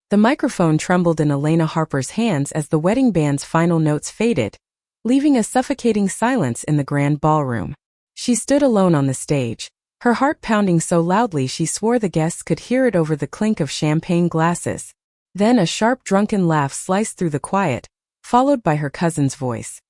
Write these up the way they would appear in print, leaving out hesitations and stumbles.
The microphone trembled in Elena Harper's hands as the wedding band's final notes faded, leaving a suffocating silence in the grand ballroom. She stood alone on the stage, her heart pounding so loudly she swore the guests could hear it over the clink of champagne glasses. Then a sharp drunken laugh sliced through the quiet, followed by her cousin's voice.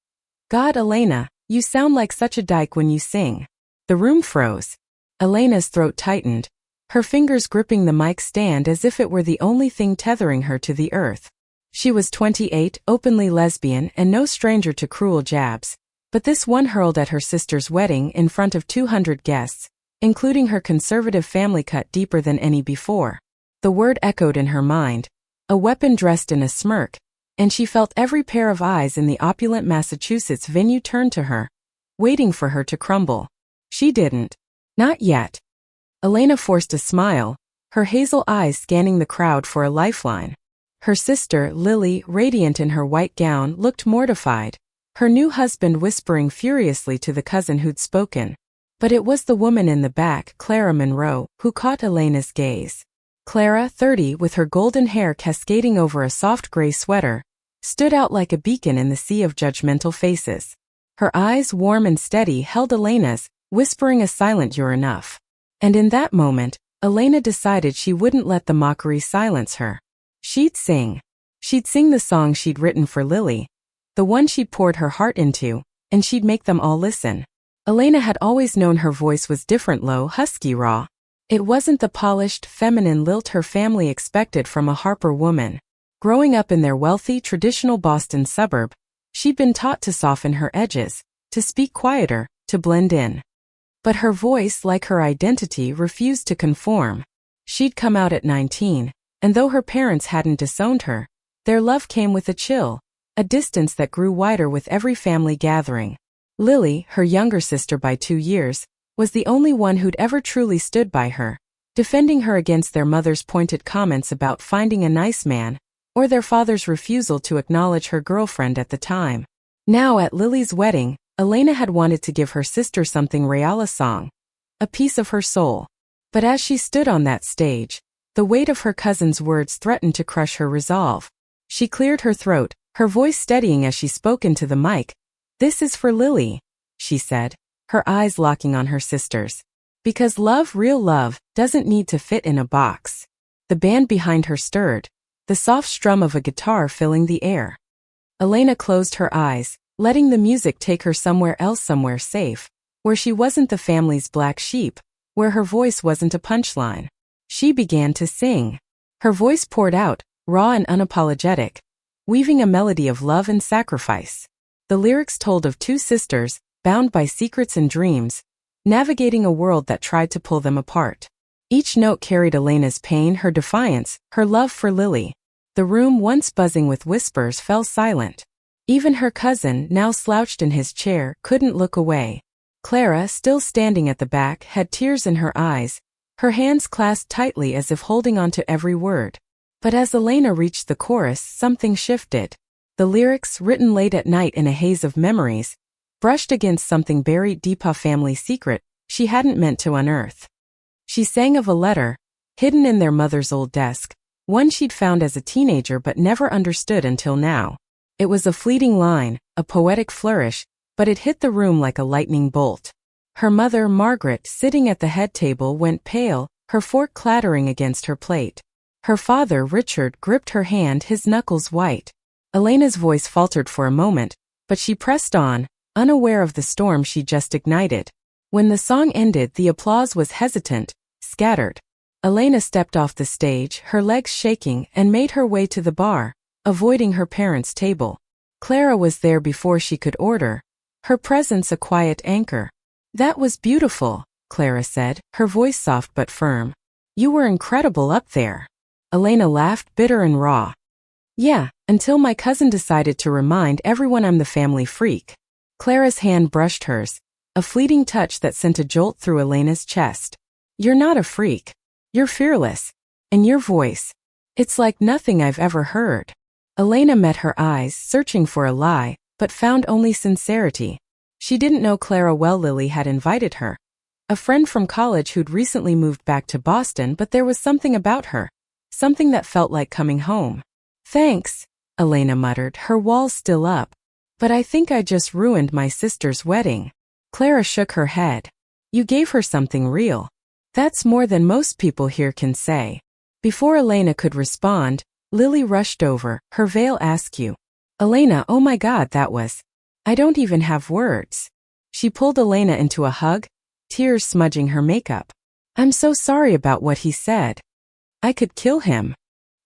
"God, Elena, you sound like such a dyke when you sing." The room froze. Elena's throat tightened, her fingers gripping the mic stand as if it were the only thing tethering her to the earth. She was 28, openly lesbian and no stranger to cruel jabs, but this one hurled at her sister's wedding in front of 200 guests, including her conservative family, cut deeper than any before. The word echoed in her mind, a weapon dressed in a smirk, and she felt every pair of eyes in the opulent Massachusetts venue turn to her, waiting for her to crumble. She didn't. Not yet. Elena forced a smile, her hazel eyes scanning the crowd for a lifeline. Her sister, Lily, radiant in her white gown, looked mortified, her new husband whispering furiously to the cousin who'd spoken. But it was the woman in the back, Clara Monroe, who caught Elena's gaze. Clara, 30, with her golden hair cascading over a soft gray sweater, stood out like a beacon in the sea of judgmental faces. Her eyes, warm and steady, held Elena's, whispering a silent "You're enough." And in that moment, Elena decided she wouldn't let the mockery silence her. She'd sing. She'd sing the song she'd written for Lily, the one she'd poured her heart into, and she'd make them all listen. Elena had always known her voice was different, low, husky, raw. It wasn't the polished, feminine lilt her family expected from a Harper woman. Growing up in their wealthy, traditional Boston suburb, she'd been taught to soften her edges, to speak quieter, to blend in. But her voice, like her identity, refused to conform. She'd come out at 19, and though her parents hadn't disowned her, their love came with a chill, a distance that grew wider with every family gathering. Lily, her younger sister by 2 years, was the only one who'd ever truly stood by her, defending her against their mother's pointed comments about finding a nice man, or their father's refusal to acknowledge her girlfriend at the time. Now at Lily's wedding, Elena had wanted to give her sister something real, a song, a piece of her soul. But as she stood on that stage, the weight of her cousin's words threatened to crush her resolve. She cleared her throat, her voice steadying as she spoke into the mic. "This is for Lily," she said, her eyes locking on her sister's. "Because love, real love, doesn't need to fit in a box." The band behind her stirred, the soft strum of a guitar filling the air. Elena closed her eyes, letting the music take her somewhere else, somewhere safe, where she wasn't the family's black sheep, where her voice wasn't a punchline. She began to sing. Her voice poured out, raw and unapologetic, weaving a melody of love and sacrifice. The lyrics told of two sisters, bound by secrets and dreams, navigating a world that tried to pull them apart. Each note carried Elena's pain, her defiance, her love for Lily. The room, once buzzing with whispers, fell silent. Even her cousin, now slouched in his chair, couldn't look away. Clara, still standing at the back, had tears in her eyes, her hands clasped tightly as if holding on to every word. But as Elena reached the chorus, something shifted. The lyrics, written late at night in a haze of memories, brushed against something buried deep, a family secret she hadn't meant to unearth. She sang of a letter, hidden in their mother's old desk, one she'd found as a teenager but never understood until now. It was a fleeting line, a poetic flourish, but it hit the room like a lightning bolt. Her mother, Margaret, sitting at the head table, went pale, her fork clattering against her plate. Her father, Richard, gripped her hand, his knuckles white. Elena's voice faltered for a moment, but she pressed on, unaware of the storm she just ignited. When the song ended, the applause was hesitant, scattered. Elena stepped off the stage, her legs shaking, and made her way to the bar, avoiding her parents' table. Clara was there before she could order, her presence a quiet anchor. "That was beautiful," Clara said, her voice soft but firm. "You were incredible up there." Elena laughed, bitter and raw. "Yeah, until my cousin decided to remind everyone I'm the family freak." Clara's hand brushed hers, a fleeting touch that sent a jolt through Elena's chest. "You're not a freak. You're fearless. And your voice, it's like nothing I've ever heard." Elena met her eyes, searching for a lie, but found only sincerity. She didn't know Clara well. Lily had invited her, a friend from college who'd recently moved back to Boston, but there was something about her, something that felt like coming home. Thanks, Elena muttered, her walls still up. But I think I just ruined my sister's wedding. Clara shook her head. You gave her something real. That's more than most people here can say. Before Elena could respond, Lily rushed over, her veil askew. Elena, oh my God, that was... I don't even have words. She pulled Elena into a hug, tears smudging her makeup. I'm so sorry about what he said. I could kill him.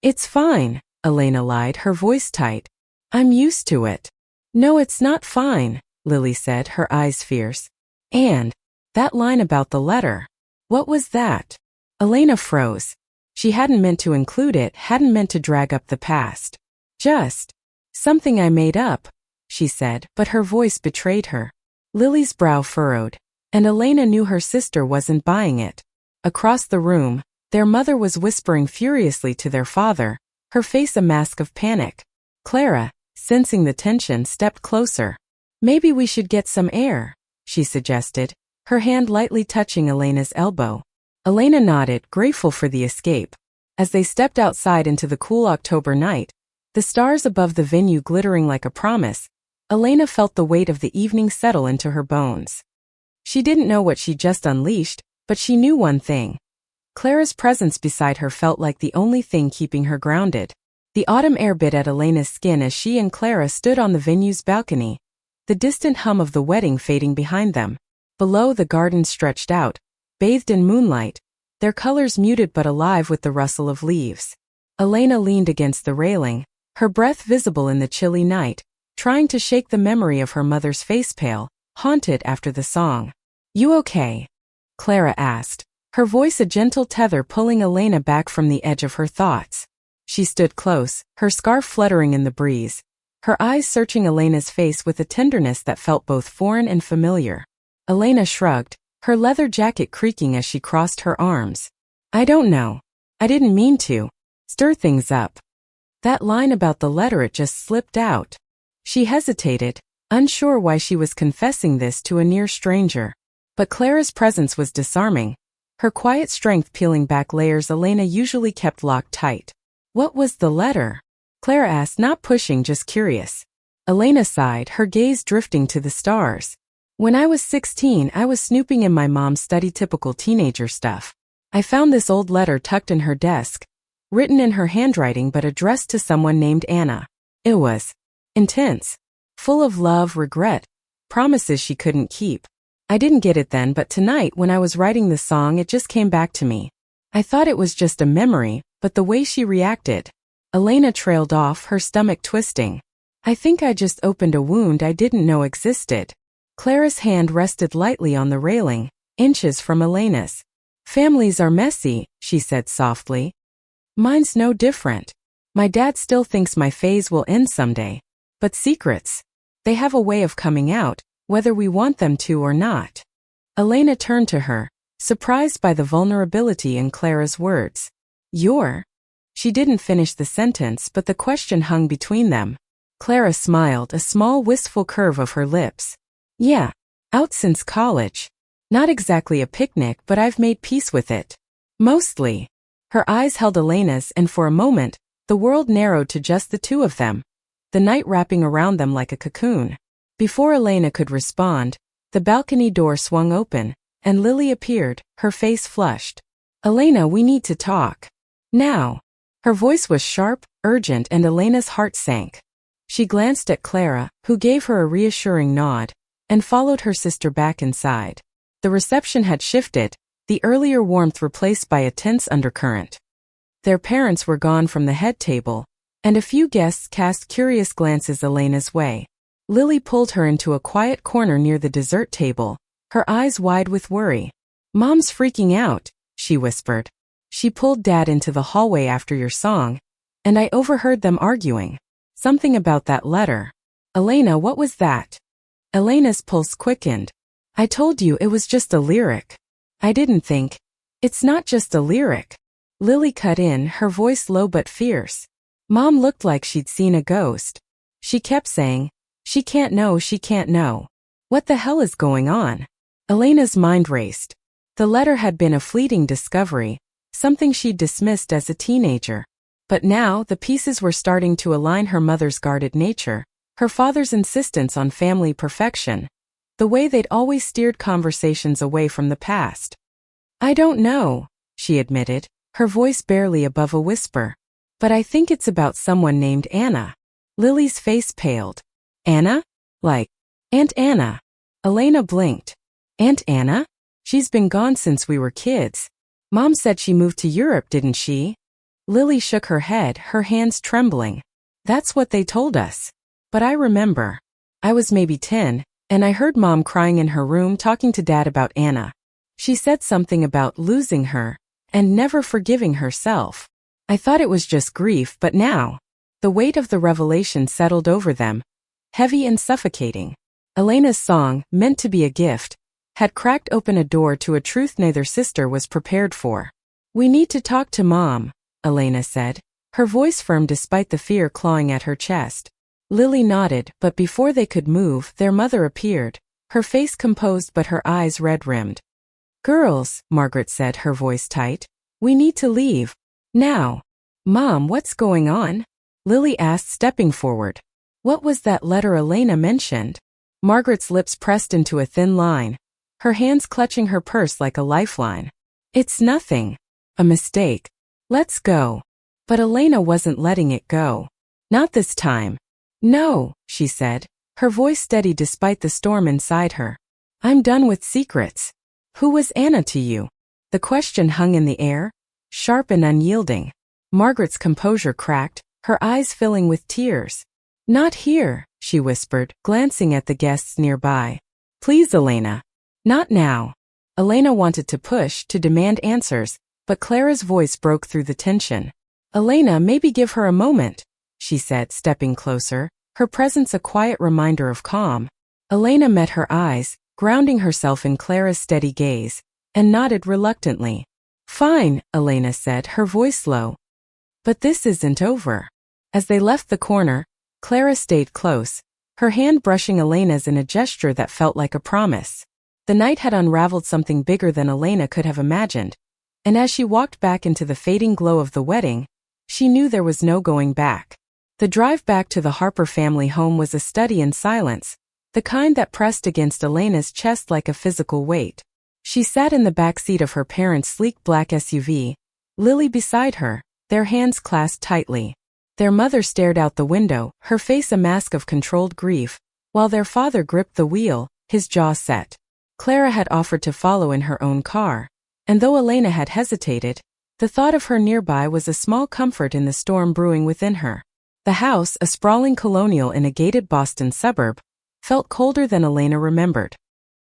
It's fine, Elena lied, her voice tight. I'm used to it. No, it's not fine, Lily said, her eyes fierce. And that line about the letter. What was that? Elena froze. She hadn't meant to include it, hadn't meant to drag up the past. Just something I made up, she said, but her voice betrayed her. Lily's brow furrowed, and Elena knew her sister wasn't buying it. Across the room, their mother was whispering furiously to their father, her face a mask of panic. Clara, sensing the tension, stepped closer. Maybe we should get some air, she suggested, her hand lightly touching Elena's elbow. Elena nodded, grateful for the escape. As they stepped outside into the cool October night, the stars above the venue glittering like a promise, Elena felt the weight of the evening settle into her bones. She didn't know what she just unleashed, but she knew one thing. Clara's presence beside her felt like the only thing keeping her grounded. The autumn air bit at Elena's skin as she and Clara stood on the venue's balcony, the distant hum of the wedding fading behind them. Below, the garden stretched out, bathed in moonlight, their colors muted but alive with the rustle of leaves. Elena leaned against the railing, her breath visible in the chilly night, trying to shake the memory of her mother's face pale, haunted after the song. You okay? Clara asked, her voice a gentle tether pulling Elena back from the edge of her thoughts. She stood close, her scarf fluttering in the breeze, her eyes searching Elena's face with a tenderness that felt both foreign and familiar. Elena shrugged, her leather jacket creaking as she crossed her arms. I don't know. I didn't mean to stir things up. That line about the letter, it just slipped out. She hesitated, unsure why she was confessing this to a near stranger. But Clara's presence was disarming, her quiet strength peeling back layers Elena usually kept locked tight. What was the letter? Clara asked, not pushing, just curious. Elena sighed, her gaze drifting to the stars. When I was 16, I was snooping in my mom's study, typical teenager stuff. I found this old letter tucked in her desk, written in her handwriting but addressed to someone named Anna. It was intense, full of love, regret, promises she couldn't keep. I didn't get it then, but tonight when I was writing the song, it just came back to me. I thought it was just a memory, but the way she reacted. Elena trailed off, her stomach twisting. I think I just opened a wound I didn't know existed. Clara's hand rested lightly on the railing, inches from Elena's. Families are messy, she said softly. Mine's no different. My dad still thinks my phase will end someday. But secrets, they have a way of coming out, whether we want them to or not. Elena turned to her, surprised by the vulnerability in Clara's words. You're? She didn't finish the sentence, but the question hung between them. Clara smiled, a small wistful curve of her lips. Yeah, out since college. Not exactly a picnic, but I've made peace with it. Mostly. Her eyes held Elena's, and for a moment, the world narrowed to just the two of them, the night wrapping around them like a cocoon. Before Elena could respond, the balcony door swung open, and Lily appeared, her face flushed. Elena, we need to talk. Now. Her voice was sharp, urgent, and Elena's heart sank. She glanced at Clara, who gave her a reassuring nod, and followed her sister back inside. The reception had shifted, the earlier warmth replaced by a tense undercurrent. Their parents were gone from the head table, and a few guests cast curious glances Elena's way. Lily pulled her into a quiet corner near the dessert table, her eyes wide with worry. Mom's freaking out, she whispered. She pulled Dad into the hallway after your song, and I overheard them arguing. Something about that letter. Elena, what was that? Elena's pulse quickened. I told you it was just a lyric. I didn't think. It's not just a lyric. Lily cut in, her voice low but fierce. Mom looked like she'd seen a ghost. She kept saying, she can't know, she can't know. What the hell is going on? Elena's mind raced. The letter had been a fleeting discovery, something she'd dismissed as a teenager. But now the pieces were starting to align: her mother's guarded nature, her father's insistence on family perfection, the way they'd always steered conversations away from the past. "I don't know," she admitted, her voice barely above a whisper. "But I think it's about someone named Anna." Lily's face paled. "Anna? Like Aunt Anna?" Elena blinked. "Aunt Anna? She's been gone since we were kids. Mom said she moved to Europe, didn't she?" Lily shook her head, her hands trembling. "That's what they told us. But I remember. I was maybe 10, and I heard Mom crying in her room talking to Dad about Anna. She said something about losing her, and never forgiving herself. I thought it was just grief, but now..." The weight of the revelation settled over them, heavy and suffocating. Elena's song, meant to be a gift, had cracked open a door to a truth neither sister was prepared for. "We need to talk to Mom," Elena said, her voice firm despite the fear clawing at her chest. Lily nodded, but before they could move, their mother appeared, her face composed but her eyes red-rimmed. "Girls," Margaret said, her voice tight, "we need to leave. Now." "Mom, what's going on?" Lily asked, stepping forward. "What was that letter Elena mentioned?" Margaret's lips pressed into a thin line, her hands clutching her purse like a lifeline. "It's nothing. A mistake. Let's go." But Elena wasn't letting it go. "Not this time." "No," she said, her voice steady despite the storm inside her. "I'm done with secrets. Who was Anna to you?" The question hung in the air, sharp and unyielding. Margaret's composure cracked, her eyes filling with tears. "Not here," she whispered, glancing at the guests nearby. "Please, Elena." "Not now." Elena wanted to push, to demand answers, but Clara's voice broke through the tension. "Elena, maybe give her a moment," she said, stepping closer, her presence a quiet reminder of calm. Elena met her eyes, grounding herself in Clara's steady gaze, and nodded reluctantly. "Fine," Elena said, her voice low. "But this isn't over." As they left the corner, Clara stayed close, her hand brushing Elena's in a gesture that felt like a promise. The night had unraveled something bigger than Elena could have imagined, and as she walked back into the fading glow of the wedding, she knew there was no going back. The drive back to the Harper family home was a study in silence, the kind that pressed against Elena's chest like a physical weight. She sat in the back seat of her parents' sleek black SUV, Lily beside her, their hands clasped tightly. Their mother stared out the window, her face a mask of controlled grief, while their father gripped the wheel, his jaw set. Clara had offered to follow in her own car, and though Elena had hesitated, the thought of her nearby was a small comfort in the storm brewing within her. The house, a sprawling colonial in a gated Boston suburb, felt colder than Elena remembered.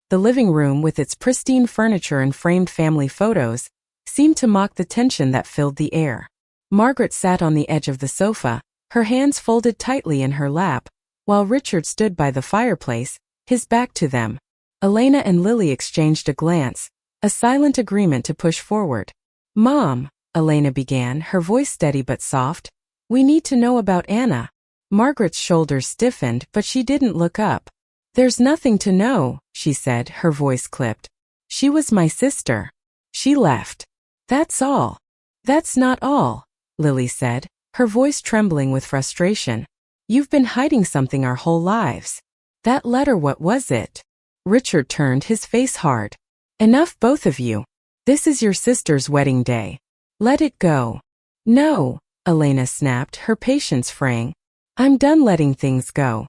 The living room, with its pristine furniture and framed family photos, seemed to mock the tension that filled the air. Margaret sat on the edge of the sofa, her hands folded tightly in her lap, while Richard stood by the fireplace, his back to them. Elena and Lily exchanged a glance, a silent agreement to push forward. "Mom," Elena began, her voice steady but soft, "we need to know about Anna." Margaret's shoulders stiffened, but she didn't look up. "There's nothing to know," she said, her voice clipped. "She was my sister. She left. That's all." "That's not all," Lily said, her voice trembling with frustration. "You've been hiding something our whole lives. That letter, what was it?" Richard turned, his face hard. "Enough, both of you. This is your sister's wedding day. Let it go." "No," Elena snapped, her patience fraying. "I'm done letting things go.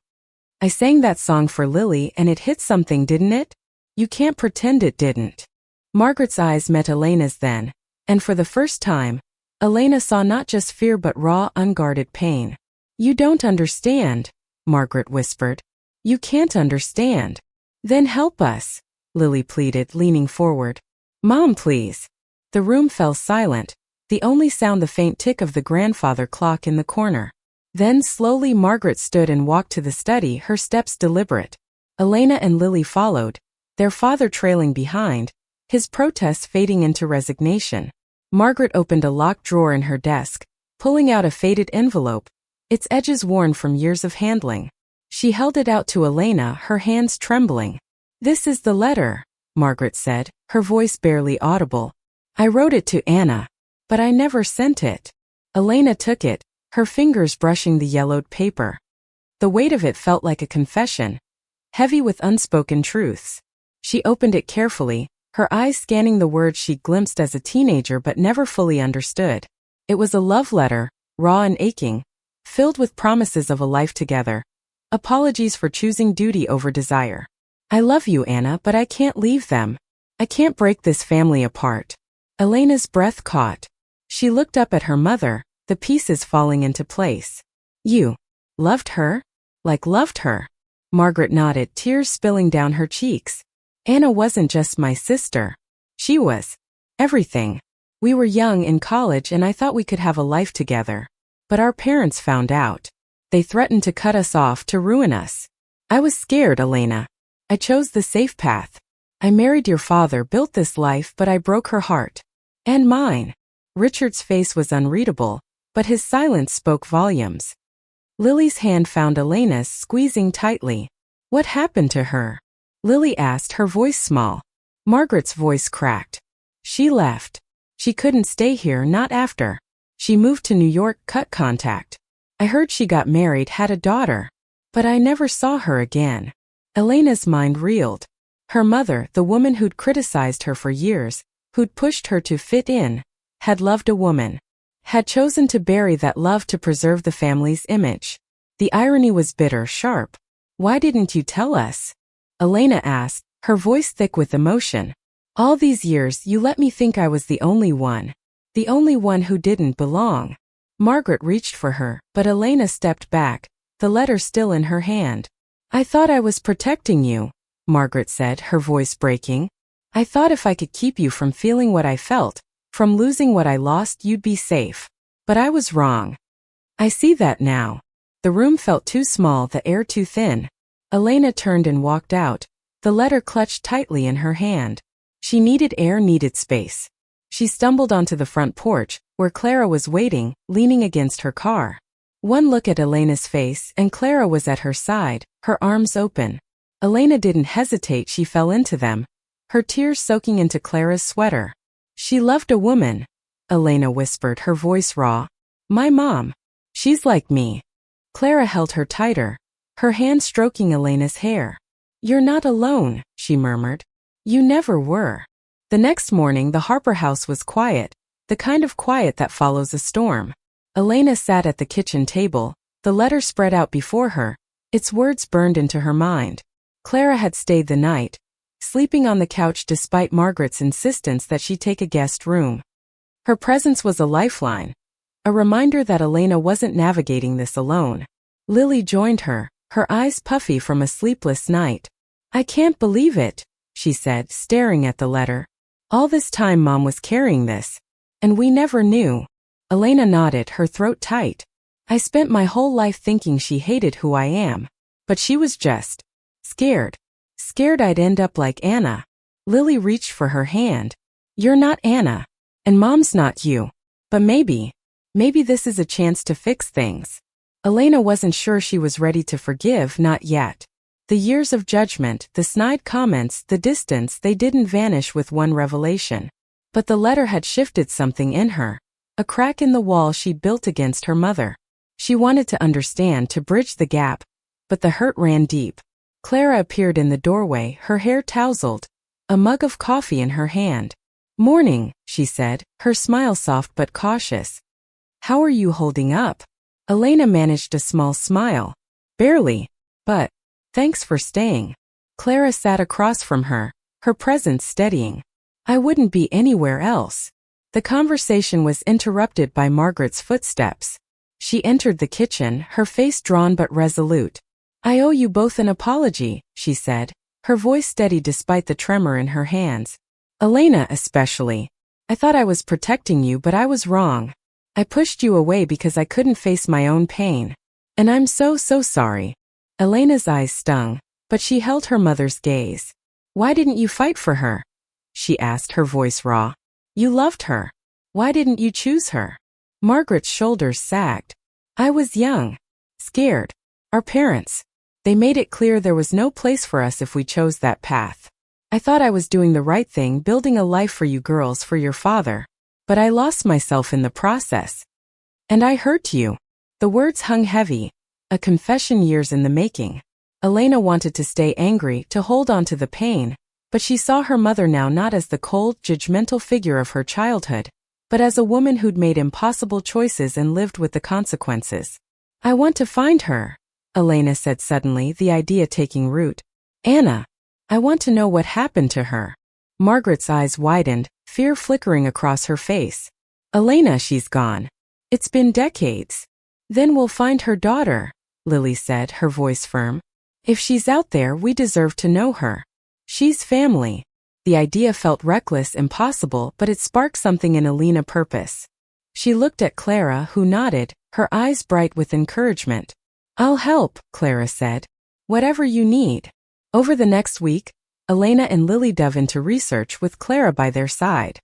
I sang that song for Lily and it hit something, didn't it? You can't pretend it didn't." Margaret's eyes met Elena's then, and for the first time, Elena saw not just fear but raw, unguarded pain. "You don't understand," Margaret whispered. "You can't understand." "Then help us," Lily pleaded, leaning forward. "Mom, please." The room fell silent, the only sound the faint tick of the grandfather clock in the corner. Then slowly Margaret stood and walked to the study, her steps deliberate. Elena and Lily followed, their father trailing behind, his protests fading into resignation. Margaret opened a locked drawer in her desk, pulling out a faded envelope, its edges worn from years of handling. She held it out to Elena, her hands trembling. "This is the letter," Margaret said, her voice barely audible. "I wrote it to Anna. But I never sent it. Elena took it, her fingers brushing the yellowed paper. The weight of it felt like a confession, heavy with unspoken truths. She opened it carefully, her eyes scanning the words she glimpsed as a teenager but never fully understood. It was a love letter, raw and aching, filled with promises of a life together. Apologies for choosing duty over desire. I love you, Anna, but I can't leave them. I can't break this family apart. Elena's breath caught. She looked up at her mother, the pieces falling into place. You loved her? Like loved her? Margaret nodded, tears spilling down her cheeks. Anna wasn't just my sister. She was everything. We were young in college and I thought we could have a life together. But our parents found out. They threatened to cut us off, to ruin us. I was scared, Elena. I chose the safe path. I married your father, built this life, but I broke her heart. And mine. Richard's face was unreadable, but his silence spoke volumes. Lily's hand found Elena's, squeezing tightly. What happened to her? Lily asked, her voice small. Margaret's voice cracked. She left. She couldn't stay here, not after. She moved to New York, cut contact. I heard she got married, had a daughter. But I never saw her again. Elena's mind reeled. Her mother, the woman who'd criticized her for years, who'd pushed her to fit in, had loved a woman. Had chosen to bury that love to preserve the family's image. The irony was bitter, sharp. Why didn't you tell us? Elena asked, her voice thick with emotion. All these years you let me think I was the only one. The only one who didn't belong. Margaret reached for her, but Elena stepped back, the letter still in her hand. I thought I was protecting you, Margaret said, her voice breaking. I thought if I could keep you from feeling what I felt, from losing what I lost, you'd be safe. But I was wrong. I see that now. The room felt too small, the air too thin. Elena turned and walked out, the letter clutched tightly in her hand. She needed air, needed space. She stumbled onto the front porch, where Clara was waiting, leaning against her car. One look at Elena's face, and Clara was at her side, her arms open. Elena didn't hesitate, she fell into them, her tears soaking into Clara's sweater. She loved a woman, Elena whispered, her voice raw. My mom. She's like me. Clara held her tighter, her hand stroking Elena's hair. You're not alone, she murmured. You never were. The next morning the Harper house was quiet, the kind of quiet that follows a storm. Elena sat at the kitchen table, the letter spread out before her, its words burned into her mind. Clara had stayed the night, sleeping on the couch despite Margaret's insistence that she take a guest room. Her presence was a lifeline, a reminder that Elena wasn't navigating this alone. Lily joined her, her eyes puffy from a sleepless night. I can't believe it, she said, staring at the letter. All this time Mom was carrying this. And we never knew. Elena nodded, her throat tight. I spent my whole life thinking she hated who I am. But she was just scared. Scared I'd end up like Anna. Lily reached for her hand. You're not Anna. And Mom's not you. But maybe this is a chance to fix things. Elena wasn't sure she was ready to forgive, not yet. The years of judgment, the snide comments, the distance, they didn't vanish with one revelation. But the letter had shifted something in her. A crack in the wall she'd built against her mother. She wanted to understand, to bridge the gap. But the hurt ran deep. Clara appeared in the doorway, her hair tousled, a mug of coffee in her hand. Morning, she said, her smile soft but cautious. How are you holding up? Elena managed a small smile. Barely. But thanks for staying. Clara sat across from her, her presence steadying. I wouldn't be anywhere else. The conversation was interrupted by Margaret's footsteps. She entered the kitchen, her face drawn but resolute. I owe you both an apology, she said, her voice steady despite the tremor in her hands. Elena especially. I thought I was protecting you, but I was wrong. I pushed you away because I couldn't face my own pain. And I'm so sorry. Elena's eyes stung, but she held her mother's gaze. Why didn't you fight for her? She asked, her voice raw. You loved her. Why didn't you choose her? Margaret's shoulders sagged. I was young. Scared. Our parents. They made it clear there was no place for us if we chose that path. I thought I was doing the right thing, building a life for you girls, for your father. but I lost myself in the process. And I hurt you. The words hung heavy, a confession years in the making. Elena wanted to stay angry, to hold on to the pain, but she saw her mother now not as the cold, judgmental figure of her childhood, but as a woman who'd made impossible choices and lived with the consequences. I want to find her, Elena said suddenly, the idea taking root. Anna. I want to know what happened to her. Margaret's eyes widened, fear flickering across her face. Elena, she's gone. It's been decades. Then we'll find her daughter, Lily said, her voice firm. If she's out there, we deserve to know her. She's family. The idea felt reckless, impossible, but it sparked something in Elena purpose. She looked at Clara, who nodded, her eyes bright with encouragement. I'll help, Clara said. Whatever you need. Over the next week, Elena and Lily dove into research with Clara by their side.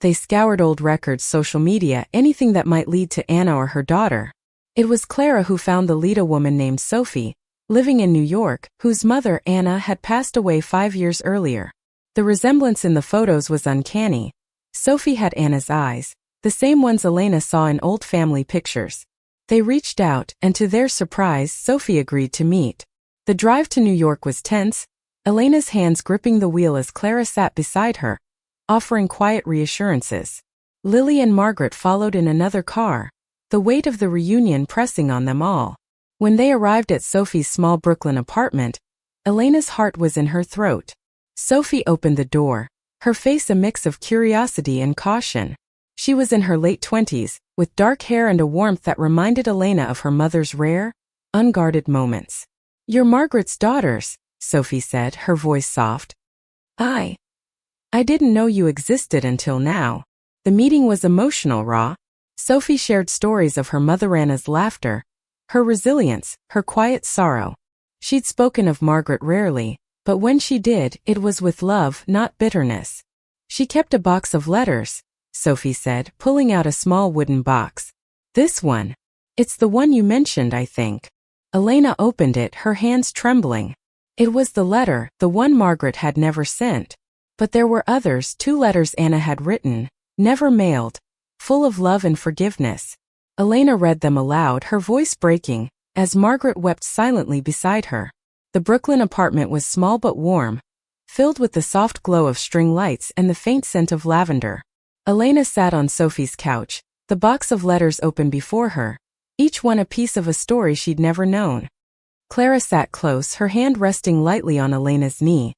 They scoured old records, social media, anything that might lead to Anna or her daughter. It was Clara who found the lead, a woman named Sophie, living in New York, whose mother, Anna, had passed away 5 years earlier. The resemblance in the photos was uncanny. Sophie had Anna's eyes, the same ones Elena saw in old family pictures. They reached out, and to their surprise, Sophie agreed to meet. The drive to New York was tense, Elena's hands gripping the wheel as Clara sat beside her, offering quiet reassurances. Lily and Margaret followed in another car, the weight of the reunion pressing on them all. When they arrived at Sophie's small Brooklyn apartment, Elena's heart was in her throat. Sophie opened the door, her face a mix of curiosity and caution. She was in her late 20s, with dark hair and a warmth that reminded Elena of her mother's rare, unguarded moments. You're Margaret's daughters, Sophie said, her voice soft. I didn't know you existed until now. The meeting was emotional, raw. Sophie shared stories of her mother Anna's laughter, her resilience, her quiet sorrow. She'd spoken of Margaret rarely, but when she did, it was with love, not bitterness. She kept a box of letters, Sophie said, pulling out a small wooden box. This one. It's the one you mentioned, I think. Elena opened it, her hands trembling. It was the letter, the one Margaret had never sent. But there were others, 2 letters Anna had written, never mailed, full of love and forgiveness. Elena read them aloud, her voice breaking, as Margaret wept silently beside her. The Brooklyn apartment was small but warm, filled with the soft glow of string lights and the faint scent of lavender. Elena sat on Sophie's couch, the box of letters open before her, each one a piece of a story she'd never known. Clara sat close, her hand resting lightly on Elena's knee,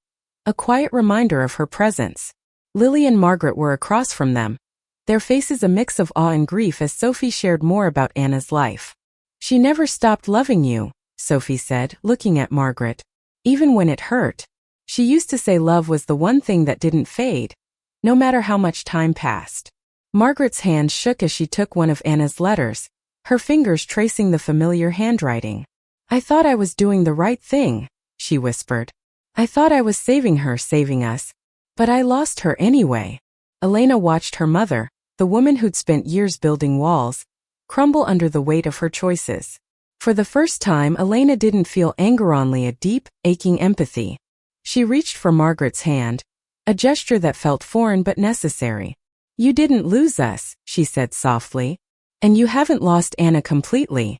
a quiet reminder of her presence. Lily and Margaret were across from them, their faces a mix of awe and grief as Sophie shared more about Anna's life. She never stopped loving you, Sophie said, looking at Margaret. Even when it hurt. She used to say love was the one thing that didn't fade, no matter how much time passed. Margaret's hand shook as she took one of Anna's letters, her fingers tracing the familiar handwriting. I thought I was doing the right thing, she whispered. I thought I was saving her, saving us. But I lost her anyway. Elena watched her mother, the woman who'd spent years building walls, crumble under the weight of her choices. For the first time, Elena didn't feel anger, only a deep, aching empathy. She reached for Margaret's hand, a gesture that felt foreign but necessary. You didn't lose us, she said softly. And you haven't lost Anna completely.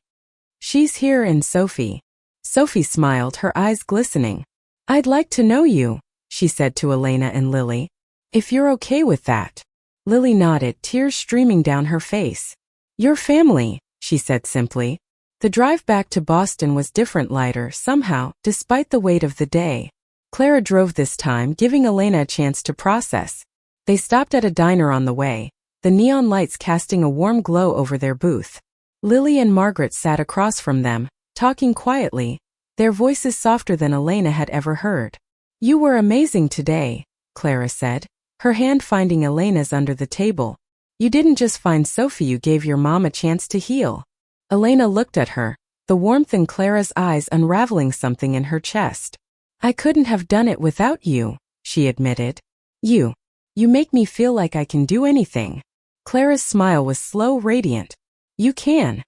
She's here in Sophie. Sophie smiled, her eyes glistening. I'd like to know you, she said to Elena and Lily. If you're okay with that. Lily nodded, tears streaming down her face. Your family, she said simply. The drive back to Boston was different, lighter, somehow, despite the weight of the day. Clara drove this time, giving Elena a chance to process. They stopped at a diner on the way, the neon lights casting a warm glow over their booth. Lily and Margaret sat across from them, talking quietly, their voices softer than Elena had ever heard. You were amazing today, Clara said, her hand finding Elena's under the table. You didn't just find Sophie, you gave your mom a chance to heal. Elena looked at her, the warmth in Clara's eyes unraveling something in her chest. I couldn't have done it without you, she admitted. You make me feel like I can do anything. Clara's smile was slow, radiant. You can.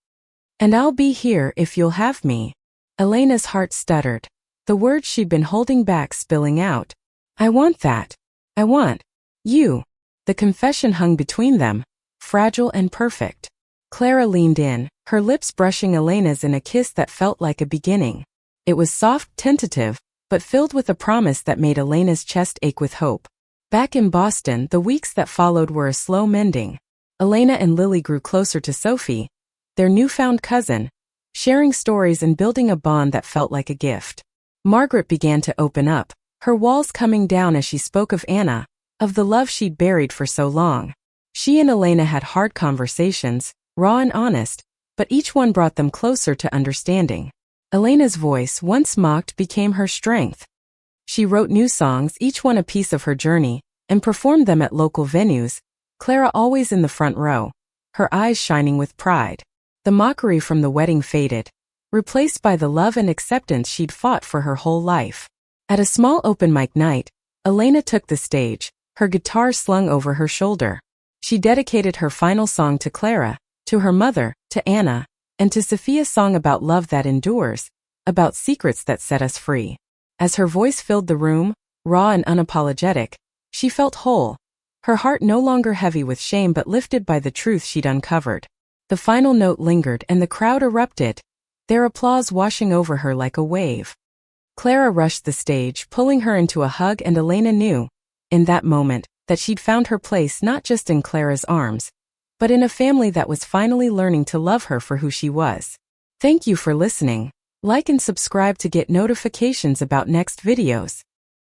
And I'll be here if you'll have me. Elena's heart stuttered, the words she'd been holding back spilling out. I want that. I want you. The confession hung between them, fragile and perfect. Clara leaned in, her lips brushing Elena's in a kiss that felt like a beginning. It was soft, tentative, but filled with a promise that made Elena's chest ache with hope. Back in Boston, the weeks that followed were a slow mending. Elena and Lily grew closer to Sophie, their newfound cousin, sharing stories and building a bond that felt like a gift. Margaret began to open up, her walls coming down as she spoke of Anna, of the love she'd buried for so long. She and Elena had hard conversations, raw and honest, but each one brought them closer to understanding. Elena's voice, once mocked, became her strength. She wrote new songs, each one a piece of her journey, and performed them at local venues, Clara always in the front row, her eyes shining with pride. The mockery from the wedding faded, replaced by the love and acceptance she'd fought for her whole life. At a small open mic night, Elena took the stage, her guitar slung over her shoulder. She dedicated her final song to Clara, to her mother, to Anna, and to Sophia's song about love that endures, about secrets that set us free. As her voice filled the room, raw and unapologetic, she felt whole, her heart no longer heavy with shame but lifted by the truth she'd uncovered. The final note lingered and the crowd erupted, their applause washing over her like a wave. Clara rushed the stage, pulling her into a hug, and Elena knew, in that moment, that she'd found her place not just in Clara's arms, but in a family that was finally learning to love her for who she was. Thank you for listening. Like and subscribe to get notifications about next videos.